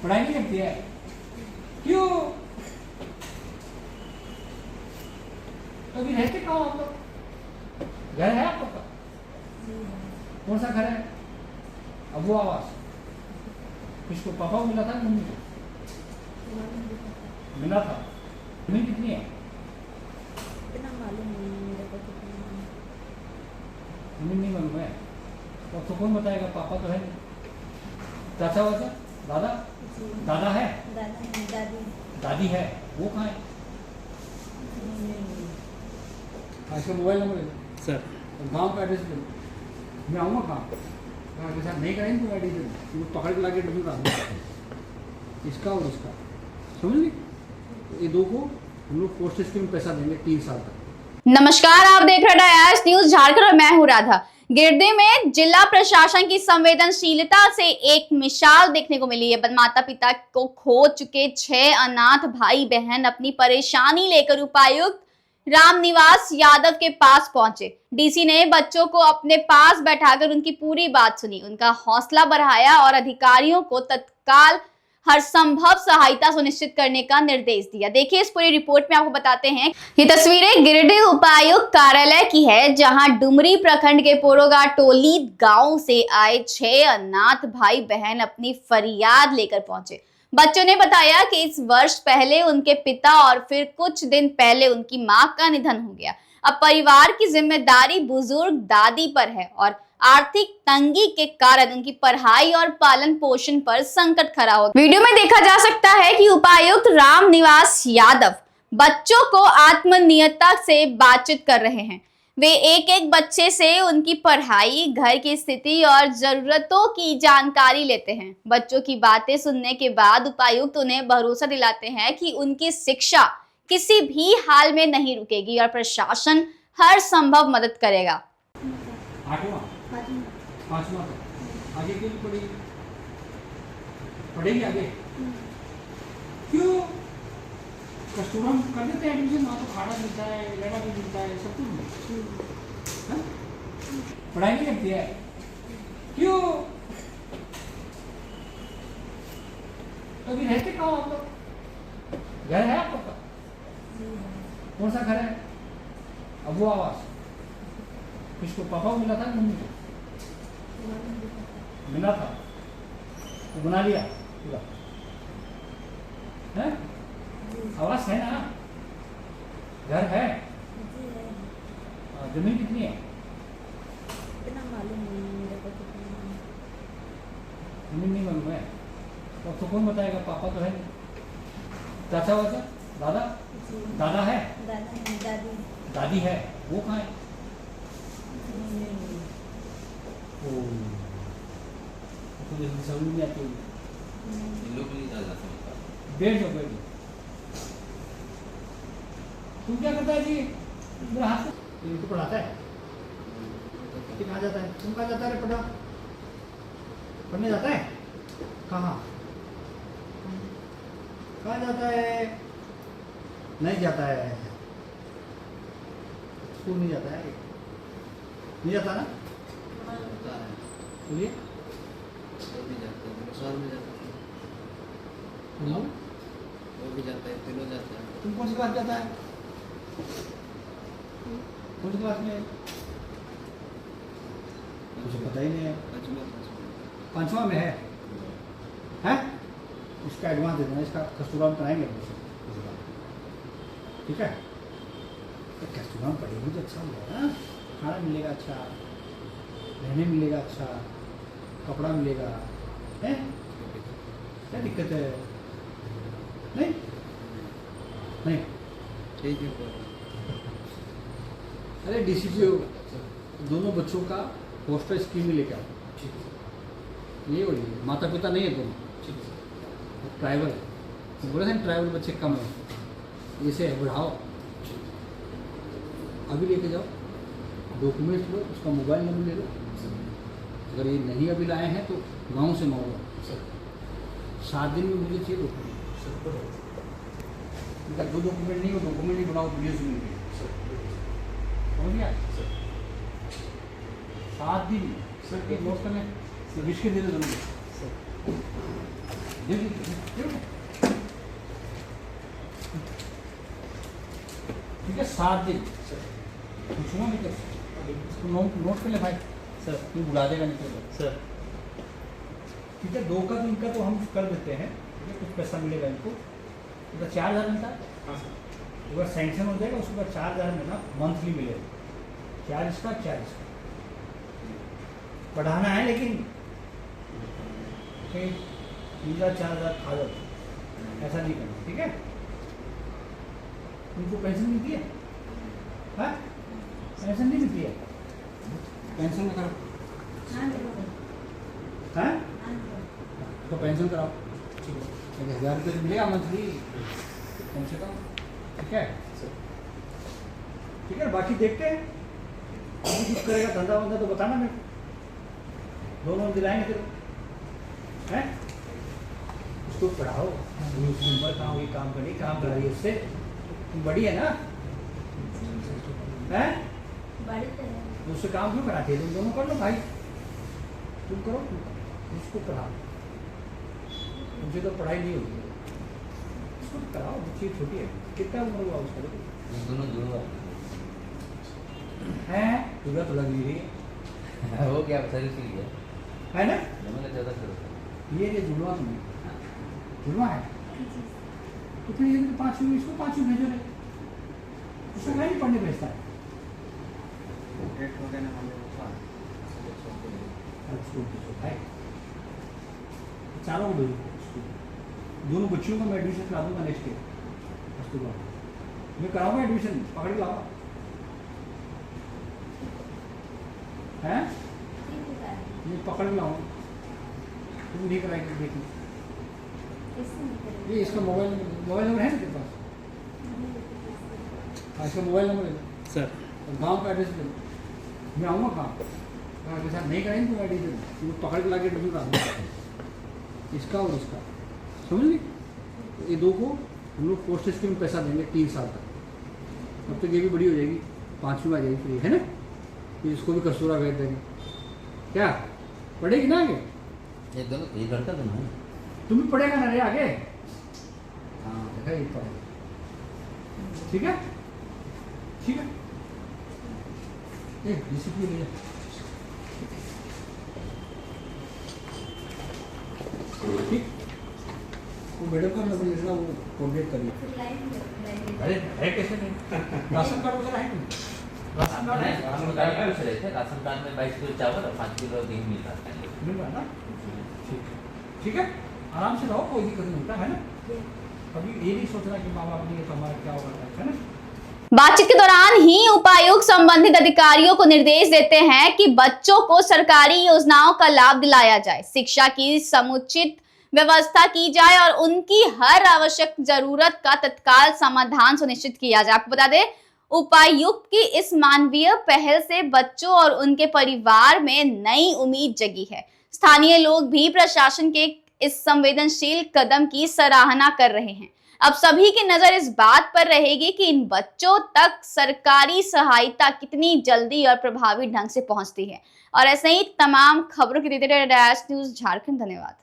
पढ़ाई नहीं करती है, क्यों? अभी रहते कहाँ आप लोग? घर है आप लोग का? कौन सा घर है? अब वो आवास किसको, पापा को मिला था मम्मी को मिला था? जमीन कितनी है? इतना मालूम नहीं मेरे को कितना। जमीन नहीं मालूम है तो कौन बताएगा? पापा तो है नहीं। चाचा वाचा, दादा? दादा है? दादा नहीं, दादी। दादी है, वो कहाँ है? इसका मोबाइल नंबर है सर। और गांव का एड्रेस दे दो, मैं आऊँगा कहाँ के साथ नहीं करेंगे तो एड्रेस दे दो, पकड़ के ला के ढूंढ रहा इसका और इसका, समझ गए? ये दो को हम लोग पोस्ट स्कीम में पैसा देंगे 3 साल तक। नमस्कार, आप देख रहे हैं आज न्यूज झारखंड और मैं हूं राधा। गिरडी में जिला प्रशासन की संवेदनशीलता से एक मिसाल देखने को मिली है। माता पिता को खो चुके 6 अनाथ भाई बहन अपनी परेशानी लेकर उपायुक्त रामनिवास यादव के पास पहुंचे। डीसी ने बच्चों को अपने पास बैठाकर उनकी पूरी बात सुनी, उनका हौसला बढ़ाया और अधिकारियों को तत्काल हर संभव सहायता सुनिश्चित करने का निर्देश दिया। देखिए इस पूरी रिपोर्ट में आपको बताते हैं। ये तस्वीरें गिरिडीह उपायुक्त कार्यालय की है, जहां डुमरी प्रखंड के पोरोगा टोली गांव से आए 6 अनाथ भाई बहन अपनी फरियाद लेकर पहुंचे। बच्चों ने बताया कि इस वर्ष पहले उनके पिता और फिर कुछ दिन पहले उनकी मां का निधन हो गया। अब परिवार की जिम्मेदारी बुजुर्ग दादी पर है और आर्थिक तंगी के कारण उनकी पढ़ाई और पालन पोषण पर संकट खड़ा हो। वीडियो में देखा जा सकता है कि उपायुक्त रामनिवास यादव बच्चों को आत्मनियता से बातचीत कर रहे हैं। वे एक एक बच्चे से उनकी पढ़ाई, घर की स्थिति और जरूरतों की जानकारी लेते हैं। बच्चों की बातें सुनने के बाद उपायुक्त उन्हें भरोसा दिलाते हैं कि उनकी शिक्षा किसी भी हाल में नहीं रुकेगी और प्रशासन हर संभव मदद करेगा। 8वां 5वां तक आगे क्यों नहीं पढ़ेगी? पढ़ेगी आगे क्यों? कस्तूरबा में कर देते हैं एडमिशन, वहाँ तो खाना मिलता है, लेना भी मिलता है, सब कुछ मिलता है। पढ़ाई नहीं करती है, क्यों? अभी रहते कहाँ आप लोग? घर है आप लोग का? कौन सा घर है? अब वो आवास किसको, पापा को मिला था मम्मी को मिला था? तो बना लिया पूरा है? आवास है ना? घर है? जमीन कितनी है? इतना मालूम नहीं मेरे को कितना। जमीन नहीं मालूम है तो कौन बताएगा? पापा तो है नहीं। चाचा वाचा, दादा? दादा है? दादा नहीं, दादी। दादी है, वो कहाँ है? ओ तो समझ नहीं आती बैठ जाओ बैठ जाओ। तुम क्या करता है जी? मेरा हाथ से इनको पढ़ाता है? कहाँ जाता है? तुम कहाँ जाता है? पढ़ा पढ़ने जाता है? कहाँ कहाँ जाता है? नहीं जाता है, स्कूल नहीं जाता है, नहीं जाता ना? बोलिए तुम कौन सी क्लास जाता है? कौन सी क्लास में? मुझे पता ही नहीं है। 5वां में है? हैं? इसका एडवांस दे देना, इसका कस्तूरबा में कराएंगे ठीक है? तो कस्तूरबा में पढ़ेगी तो अच्छा होगा ना, खाना मिलेगा अच्छा, रहने मिलेगा अच्छा, कपड़ा मिलेगा, है? क्या दिक्कत है? नहीं नहीं ठीक है। अरे डीसी दोनों बच्चों का पोस्टर स्कीम में लेके आओ। ये बोलिए माता पिता नहीं है दोनों, ट्राइबल बोले थे ट्राइबल बच्चे कम है, इसे बढ़ाओ। अभी लेके जाओ, डॉक्यूमेंट्स लो, उसका मोबाइल नंबर ले लो। अगर ये नहीं अभी लाए हैं तो गांव से मांगो। 7 दिन में मुझे चाहिए डॉक्यूमेंट। इनका 2 डॉक्यूमेंट नहीं हो, डॉक्यूमेंट नहीं बनाओ, वीडियो से मिल समझ गया? 7 दिन सर एक नोट करने विश के दे दो। ठीक है, 7 दिन पूछूंगा नहीं तो नोट कर ले भाई सर, तू बुला देगा नहीं तो सर। ठीक है, 2 का तो इनका तो हम कर देते हैं, ठीक है, कुछ पैसा मिलेगा इनको, इनका 4000 मिलता है। हाँ सर, अगर सैंक्शन हो जाएगा उसके बाद 4000 में ना मंथली मिलेगा, 4 इसका 4 इसका बढ़ाना है, लेकिन 4000 खा जाओ, ऐसा नहीं करना, ठीक है। उनको पेंशन मिलती है, हाँ पेंशन नहीं मिलती है, पेंशन में करो, हाँ तो पेंशन कराओ, ठीक है, 1000 रुपये तो मिलेगा मंथली कम से कम, ठीक है। ठीक है, बाकी देखते हैं, अभी कुछ करेगा धंधा वंधा तो बताना मेरे को, दोनों दिलाएंगे तेरे, हैं उसको पढ़ाओ, उसकी उम्र कहाँ होगी, काम करिए, काम कराइए उससे, तुम बड़ी है ना, हैं तो उससे काम क्यों कराते हैं, तुम दोनों कर लो भाई, तुम करो, उसको पढ़ाओ, मुझे तो पढ़ाई नहीं होगी, उसको कराओ, बच्ची छोटी है, कितना उम्र हुआ उसका, दोनों जुड़वा है जुड़ा तो लग नहीं रही है, वो क्या सर्विस की है ना, मैंने ज़्यादा करो ये जुड़वा तुम्हें जुड़वा है, तो फिर ये 5वीं इसको 5वीं भेजो रे, उसको नहीं पढ़ने भेजता है, चारों को भेजो, दोनों बच्चियों को मैं एडमिशन करा दूंगा नेक्स्ट ईयर, उसके बाद मैं कराऊंगा एडमिशन, पकड़ के लाओ, हैं मैं पकड़ के लाऊंगा, तुम नहीं कराएंगे, देखिए ये इसका मोबाइल नंबर है ना तेरे पास, हाँ इसका मोबाइल नंबर है सर, और गांव का एड्रेस दे दो, मैं आऊँगा गाँव, अगर के साथ नहीं कराएंगे तो एड्रेस दे दो, पकड़ के ला के एडमिशन करा दूँगा, इसका और इसका, समझ ली, ये 2 को हम लोग पोस्ट स्कीम में पैसा देंगे 3 साल तक, तब तक ये भी बड़ी हो जाएगी, 5वीं में आ जाएगी, फिर है ना, फिर इसको भी कस्तूरा भेज देंगे, क्या पढ़ेगी ना आगे, ये दोनों ये लड़का दोनों है तुम भी पढ़ेगा ना रे आगे, हाँ देखा ये पढ़े, ठीक है, ठीक है, डिसिप्लिन है, ठीक, वो मैडम का नंबर लेना, वो कोऑर्डिनेट करिए, अरे है कैसे नहीं, राशन कार्ड वगैरह है नहीं, राशन कार्ड है, राशन कार्ड में पूछ रहे थे, राशन कार्ड में 22 किलो चावल और 5 किलो गेहूं मिल रहा है, मिल रहा है ना, ठीक है, आराम से रहो, कोई दिक्कत नहीं होता है ना, कभी ये नहीं सोचना कि माँ बाप नहीं तो हमारा क्या होगा, है ना। बातचीत के दौरान ही उपायुक्त संबंधित अधिकारियों को निर्देश देते हैं कि बच्चों को सरकारी योजनाओं का लाभ दिलाया जाए, शिक्षा की समुचित व्यवस्था की जाए और उनकी हर आवश्यक जरूरत का तत्काल समाधान सुनिश्चित किया जाए। आपको बता दें, उपायुक्त की इस मानवीय पहल से बच्चों और उनके परिवार में नई उम्मीद जगी है। स्थानीय लोग भी प्रशासन के इस संवेदनशील कदम की सराहना कर रहे हैं। अब सभी की नजर इस बात पर रहेगी कि इन बच्चों तक सरकारी सहायता कितनी जल्दी और प्रभावी ढंग से पहुंचती है। और ऐसे ही तमाम खबरों के लिए डैश न्यूज़ झारखंड धन्यवाद।